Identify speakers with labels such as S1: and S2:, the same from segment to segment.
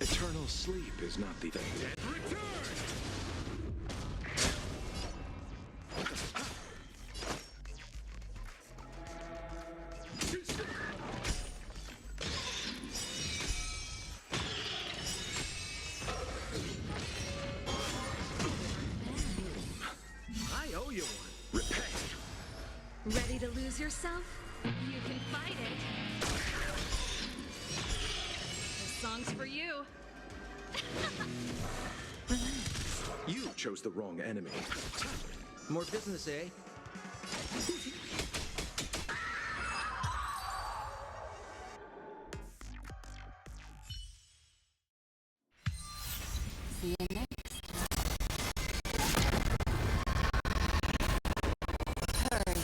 S1: Eternal sleep is not the thing.
S2: Return! I owe you one.
S1: Repent.
S3: Ready to lose yourself? You can fight it. This song's for you.
S1: You chose the wrong enemy.
S2: More business, eh?
S3: See you next. Hurry.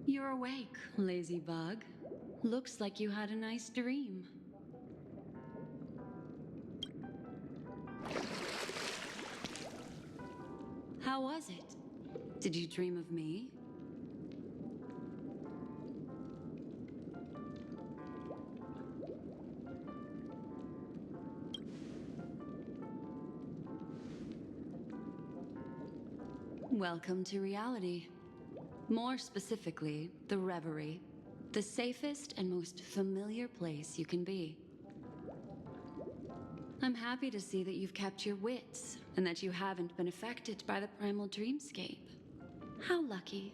S3: You're awake, lazy bug. Looks like you had a nice dream. How was it? Did you dream of me? Welcome to reality. More specifically, the Reverie. The safest and most familiar place you can be. I'm happy to see that you've kept your wits, and that you haven't been affected by the primal dreamscape. How lucky.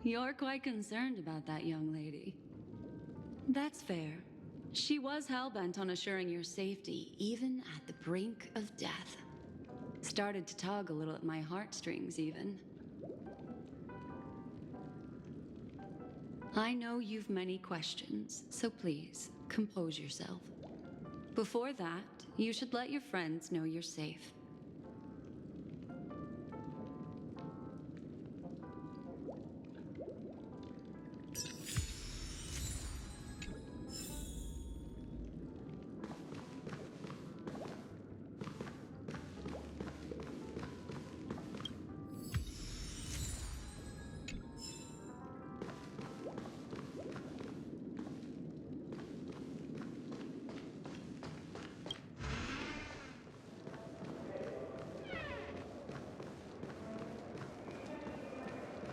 S3: You're quite concerned about that young lady. That's fair. She was hell-bent on assuring your safety, even at the brink of death. Started to tug a little at my heartstrings, even. I know you've many questions, so please, compose yourself. Before that, you should let your friends know you're safe.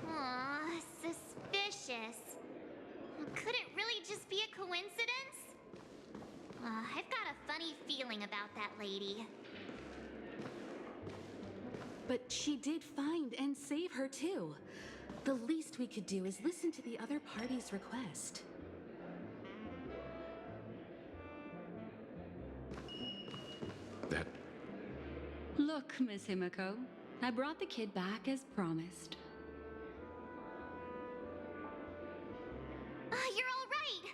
S4: Aw, suspicious. Could it really just be a coincidence? I've got a funny feeling about that lady.
S5: But she did find and save her too. The least we could do is listen to the other party's request.
S1: That
S3: Look, Miss Himiko, I brought the kid back as promised.
S4: You're all right.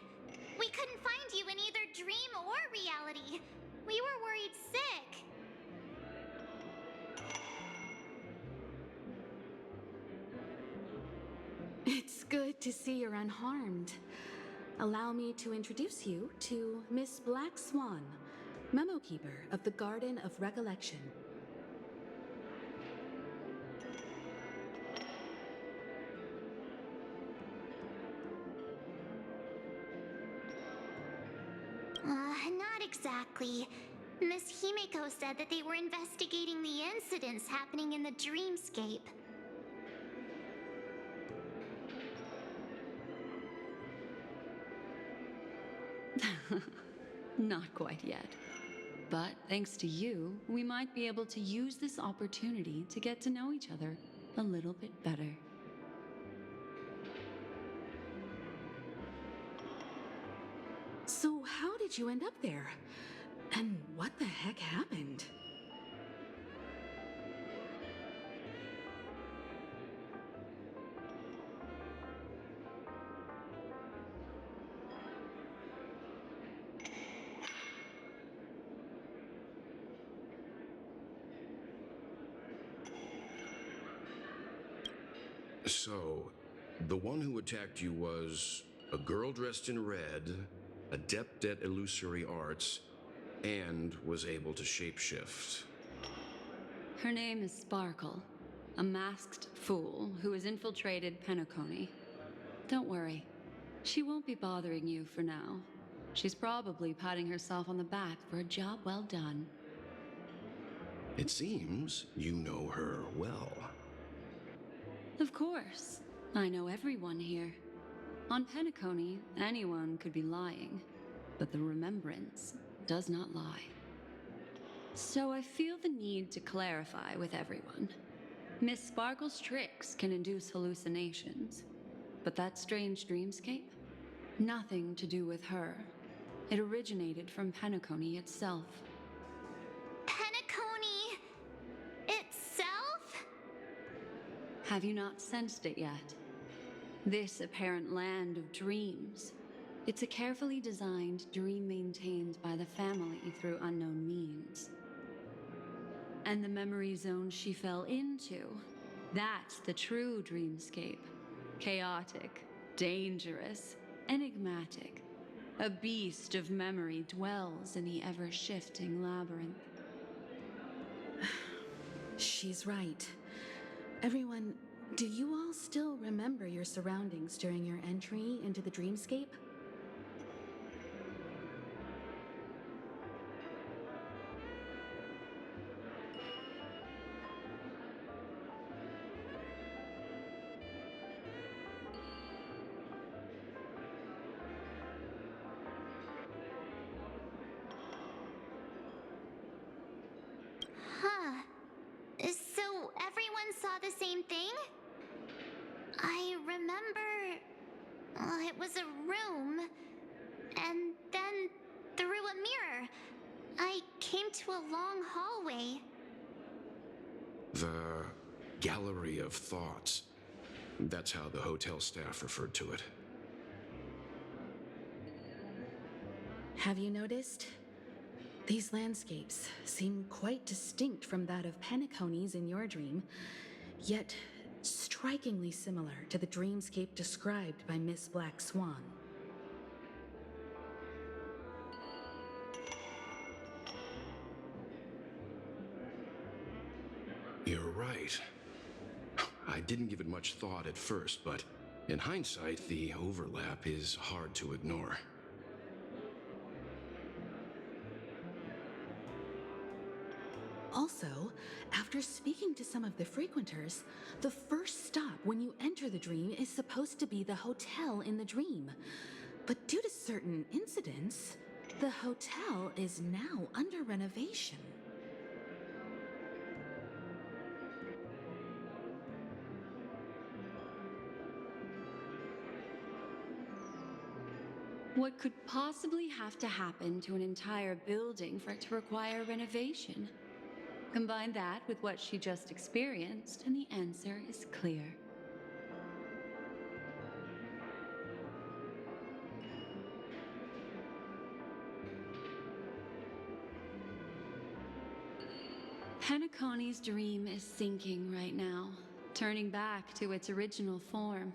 S4: We couldn't find you in either dream or reality. We were worried sick.
S5: It's good to see you're unharmed. Allow me to introduce you to Miss Black Swan, Memo Keeper of the Garden of Recollection.
S4: Not exactly. Miss Himiko said that they were investigating the incidents happening in the dreamscape.
S3: Not quite yet. But thanks to you, we might be able to use this opportunity to get to know each other a little bit better.
S5: So how did you end up there? And what the heck happened?
S6: So, the one who attacked you was a girl dressed in red, adept at illusory arts, and was able to shapeshift.
S3: Her name is Sparkle, a masked fool who has infiltrated Penacony. Don't worry, she won't be bothering you for now. She's probably patting herself on the back for a job well done.
S6: It seems you know her well.
S3: Of course, I know everyone here. On Penacony, anyone could be lying, but the remembrance does not lie. So I feel the need to clarify with everyone. Miss Sparkle's tricks can induce hallucinations, but that strange dreamscape? Nothing to do with her. It originated from Penacony itself.
S4: Penacony itself?
S3: Have you not sensed it yet? This apparent land of dreams. It's a carefully designed dream maintained by the family through unknown means. And the memory zone she fell into, that's the true dreamscape. Chaotic, dangerous, enigmatic. A beast of memory dwells in the ever-shifting labyrinth.
S5: She's right. Everyone, do you all still remember your surroundings during your entry into the dreamscape?
S4: Huh. So everyone saw the same thing? I remember... it was a room, and then through a mirror, I came to a long hallway.
S6: The Gallery of Thoughts. That's how the hotel staff referred to it.
S5: Have you noticed? These landscapes seem quite distinct from that of Penacony's in your dream, yet strikingly similar to the dreamscape described by Miss Black Swan.
S6: You're right. I didn't give it much thought at first, but in hindsight, the overlap is hard to ignore.
S5: Also, after speaking to some of the frequenters, the first stop when you enter the dream is supposed to be the hotel in the dream. But due to certain incidents, the hotel is now under renovation.
S3: What could possibly have to happen to an entire building for it to require renovation? Combine that with what she just experienced, and the answer is clear. Penacony's dream is sinking right now, turning back to its original form,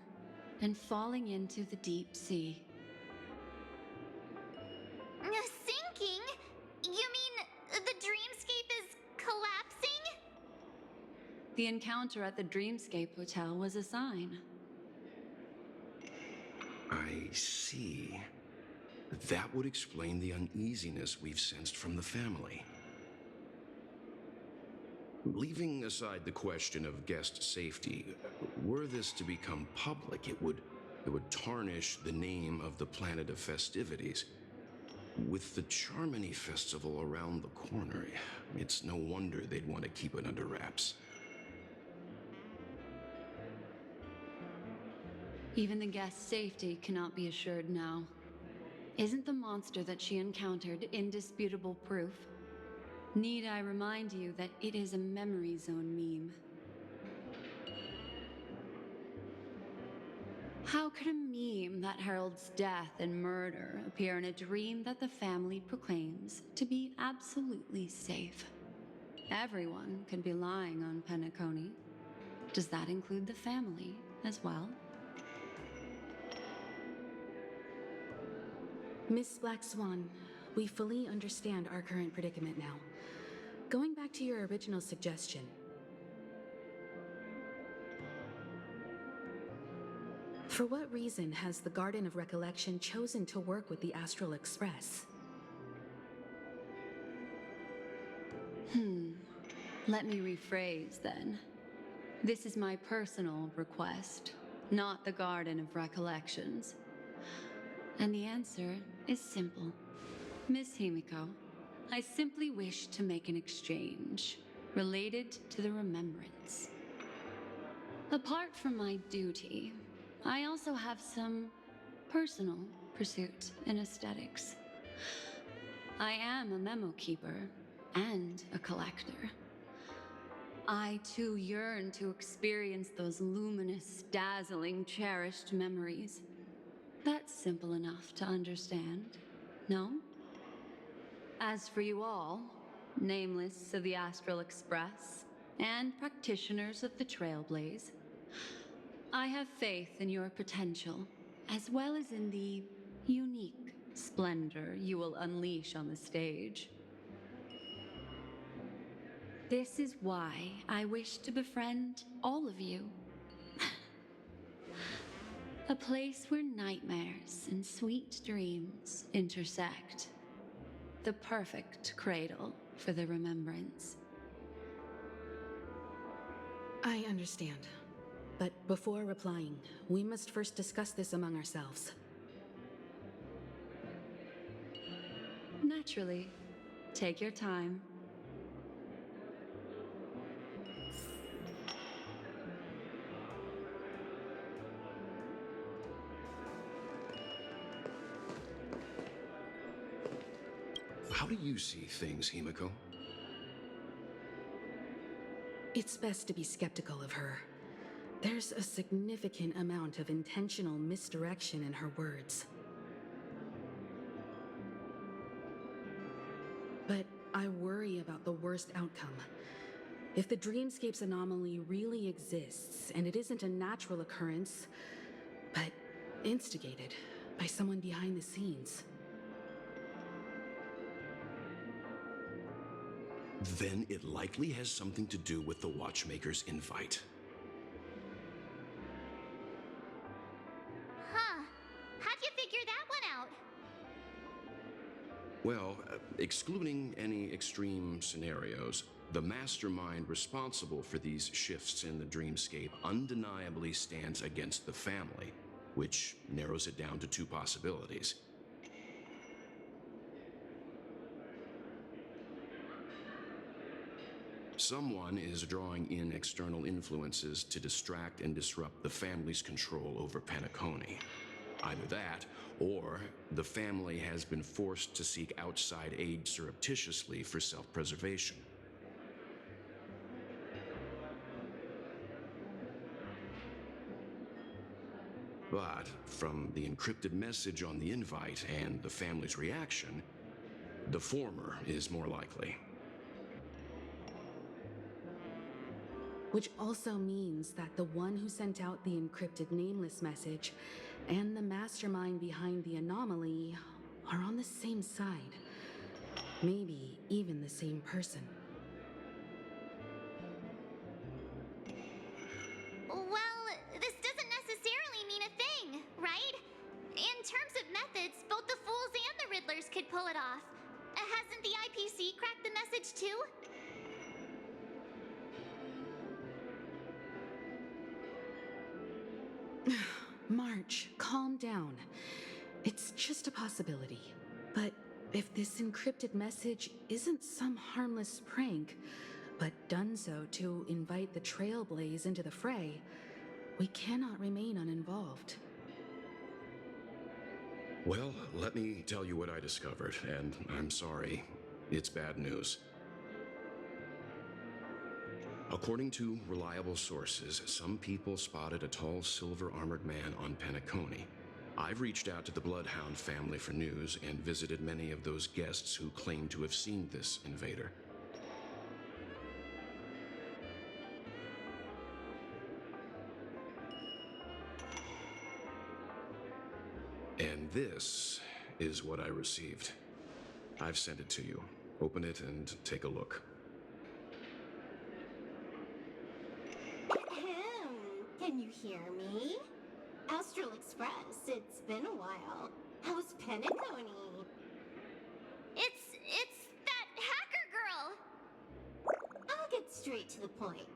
S3: and falling into the deep sea.
S4: Sinking? You mean the dreamscape is collapsing?
S3: The encounter at the Dreamscape Hotel was a sign.
S6: I see. That would explain the uneasiness we've sensed from the family. Leaving aside the question of guest safety, were this to become public, it would tarnish the name of the planet of festivities. With the Charmony Festival around the corner, it's no wonder they'd want to keep it under wraps.
S3: Even the guest's safety cannot be assured now. Isn't the monster that she encountered indisputable proof? Need I remind you that it is a memory zone meme? How could a meme that heralds death and murder appear in a dream that the family proclaims to be absolutely safe? Everyone could be lying on Penacony. Does that include the family as well.
S5: Miss Black Swan, we fully understand our current predicament now. Going back to your original suggestion, for what reason has the Garden of Recollection chosen to work with the Astral Express?
S3: Let me rephrase then. This is my personal request, not the Garden of Recollections. And the answer is simple. Miss Himiko, I simply wish to make an exchange related to the remembrance. Apart from my duty, I also have some personal pursuit in aesthetics. I am a memo keeper and a collector. I too yearn to experience those luminous, dazzling, cherished memories. That's simple enough to understand, no? As for you all, nameless of the Astral Express and practitioners of the Trailblaze, I have faith in your potential, as well as in the unique splendor you will unleash on the stage. This is why I wish to befriend all of you. A place where nightmares and sweet dreams intersect. The perfect cradle for the remembrance.
S5: I understand. But before replying, we must first discuss this among ourselves.
S3: Naturally. Take your time.
S6: How do you see things, Himiko?
S5: It's best to be skeptical of her. There's a significant amount of intentional misdirection in her words. But I worry about the worst outcome. If the dreamscape's anomaly really exists, and it isn't a natural occurrence, but instigated by someone behind the scenes,
S6: then it likely has something to do with the Watchmaker's invite.
S4: Huh. How'd you figure that one out?
S6: Well, excluding any extreme scenarios, the mastermind responsible for these shifts in the dreamscape undeniably stands against the family, which narrows it down to two possibilities. Someone is drawing in external influences to distract and disrupt the family's control over Penacony. Either that, or the family has been forced to seek outside aid surreptitiously for self-preservation. But from the encrypted message on the invite and the family's reaction, the former is more likely.
S5: which also means that the one who sent out the encrypted nameless message and the mastermind behind the anomaly are on the same side. Maybe even the same person.
S4: Well, this doesn't necessarily mean a thing, right? In terms of methods, both the Fools and the Riddlers could pull it off. Hasn't the IPC cracked the message too?
S5: March, calm down. It's just a possibility. But if this encrypted message isn't some harmless prank, but done so to invite the Trailblaze into the fray, we cannot remain uninvolved.
S6: Well, let me tell you what I discovered, and I'm sorry, it's bad news. According to reliable sources, some people spotted a tall silver-armored man on Penacony. I've reached out to the Bloodhound family for news and visited many of those guests who claim to have seen this invader. This is what I received. I've sent it to you. Open it and take a look.
S7: Ahem. Can you hear me? Astral Express, it's been a while. How's Penacony?
S4: It's that hacker girl!
S7: I'll get straight to the point.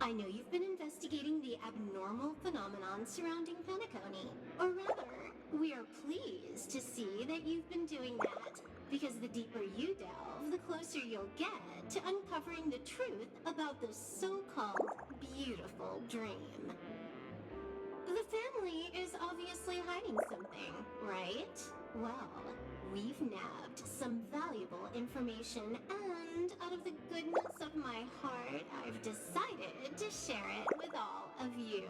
S7: I know you've been investigating the abnormal phenomenon surrounding Penacony. Or rather, we are pleased to see that you've been doing that, because the deeper you delve, the closer you'll get to uncovering the truth about this so-called beautiful dream. The family is obviously hiding something, right? Well, we've nabbed some valuable information, and out of the goodness of my heart, I've decided to share it with all of you.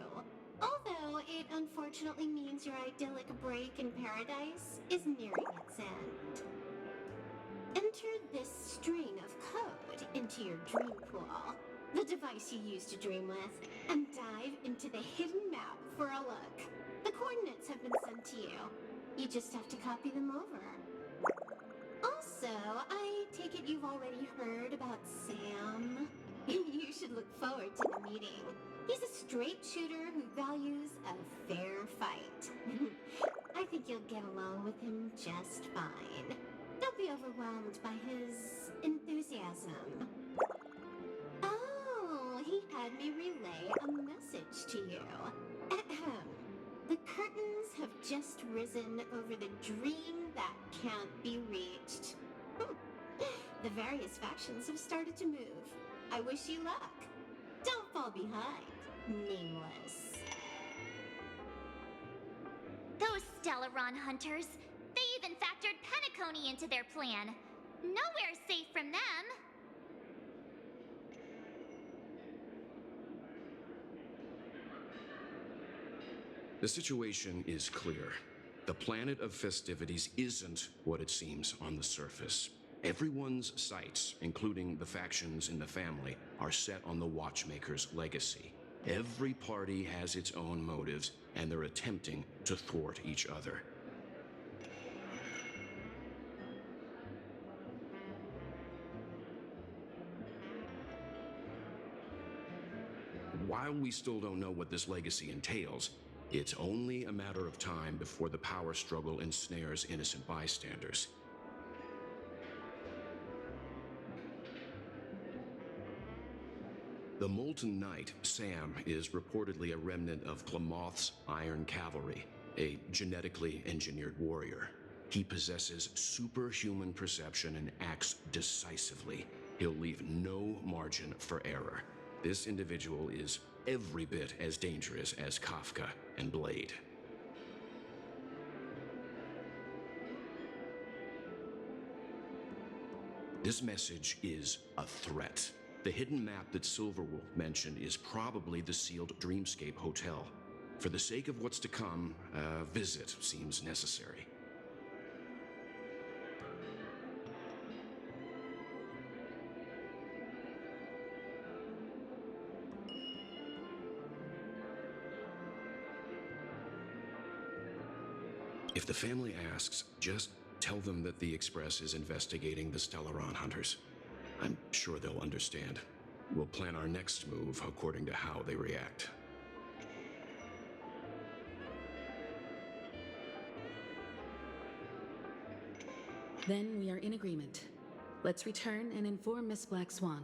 S7: Although it unfortunately means your idyllic break in paradise is nearing its end. Enter this string of code into your dream pool, the device you use to dream with, and dive into the hidden map for a look. The coordinates have been sent to you. You just have to copy them over. Also, I take it you've already heard about Sam? You should look forward to the meeting. He's a straight shooter who values a fair fight. I think you'll get along with him just fine. Don't be overwhelmed by his enthusiasm. Oh, he had me relay a message to you. Ahem. The curtains have just risen over the dream that can't be reached. The various factions have started to move. I wish you luck. Don't fall behind, nameless.
S4: Those Stellaron hunters, they even factored Penacony into their plan. Nowhere's safe from them.
S6: The situation is clear. The planet of festivities isn't what it seems on the surface. Everyone's sights, including the factions in the family, are set on the Watchmaker's legacy. Every party has its own motives, and they're attempting to thwart each other. While we still don't know what this legacy entails, it's only a matter of time before the power struggle ensnares innocent bystanders. The Molten Knight, Sam, is reportedly a remnant of Klamoth's Iron Cavalry, a genetically engineered warrior. He possesses superhuman perception and acts decisively. He'll leave no margin for error. This individual is every bit as dangerous as Kafka and Blade. This message is a threat. The hidden map that Silverwolf mentioned is probably the sealed Dreamscape Hotel. For the sake of what's to come, a visit seems necessary. If the family asks, just tell them that the Express is investigating the Stellaron hunters. I'm sure they'll understand. We'll plan our next move according to how they react.
S5: Then we are in agreement. Let's return and inform Miss Black Swan.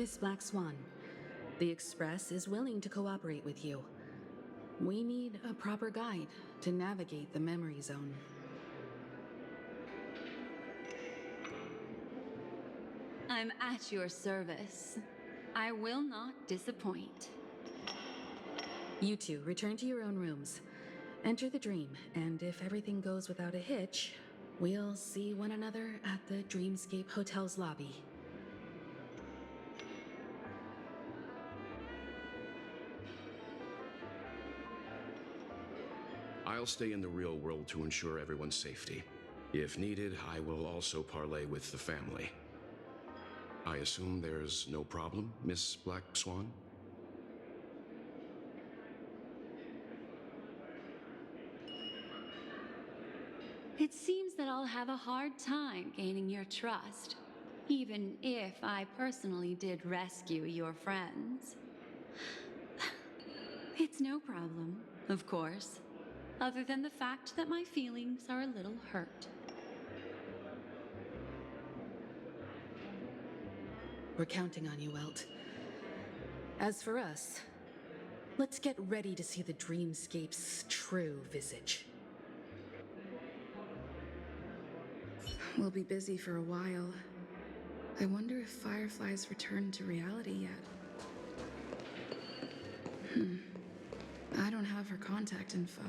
S5: Miss Black Swan, the Express is willing to cooperate with you. We need a proper guide to navigate the memory zone.
S3: I'm at your service. I will not disappoint.
S5: You two return to your own rooms. Enter the dream, and if everything goes without a hitch, we'll see one another at the Dreamscape Hotel's lobby.
S6: I'll stay in the real world to ensure everyone's safety. If needed, I will also parley with the family. I assume there's no problem, Miss Black Swan?
S3: It seems that I'll have a hard time gaining your trust, even if I personally did rescue your friends. It's no problem, of course, other than the fact that my feelings are a little hurt.
S5: We're counting on you, Welt. As for us, let's get ready to see the Dreamscape's true visage.
S8: We'll be busy for a while. I wonder if Firefly's returned to reality yet. I don't have her contact info.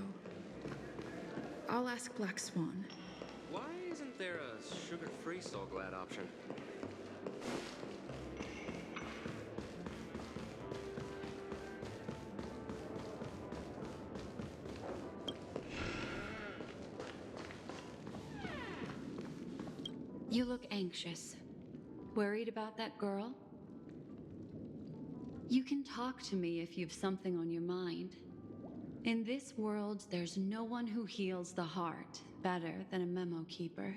S8: I'll ask Black Swan.
S2: Why isn't there a sugar-free Soulglad option?
S3: You look anxious. Worried about that girl? You can talk to me if you've something on your mind. In this world, there's no one who heals the heart better than a memo keeper.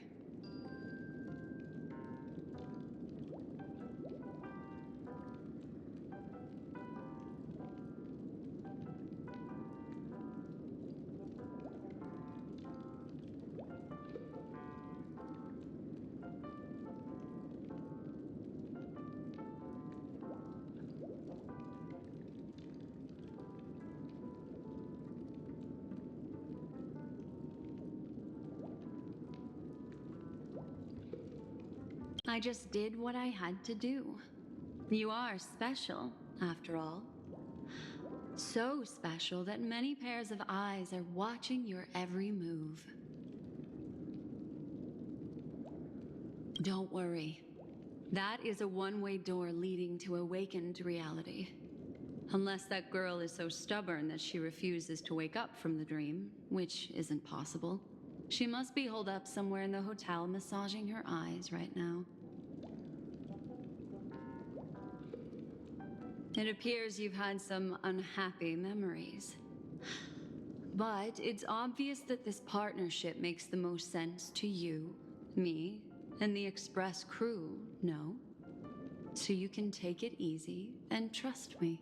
S3: I just did what I had to do. You are special, after all. So special that many pairs of eyes are watching your every move. Don't worry. That is a one-way door leading to awakened reality. Unless that girl is so stubborn that she refuses to wake up from the dream, which isn't possible. She must be holed up somewhere in the hotel massaging her eyes right now. It appears you've had some unhappy memories. But it's obvious that this partnership makes the most sense to you, me, and the Express crew, no? So you can take it easy and trust me.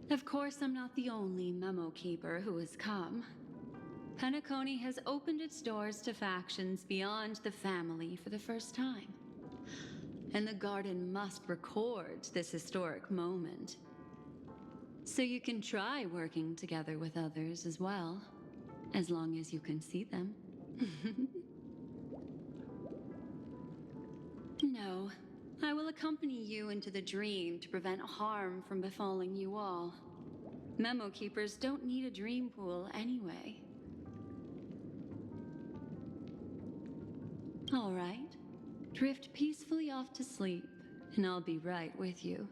S3: Of course, I'm not the only memo keeper who has come. Penacony has opened its doors to factions beyond the family for the first time. And the Garden must record this historic moment. So you can try working together with others as well, as long as you can see them. No, I will accompany you into the dream to prevent harm from befalling you all. Memo keepers don't need a dream pool anyway. All right. Drift peacefully off to sleep, and I'll be right with you.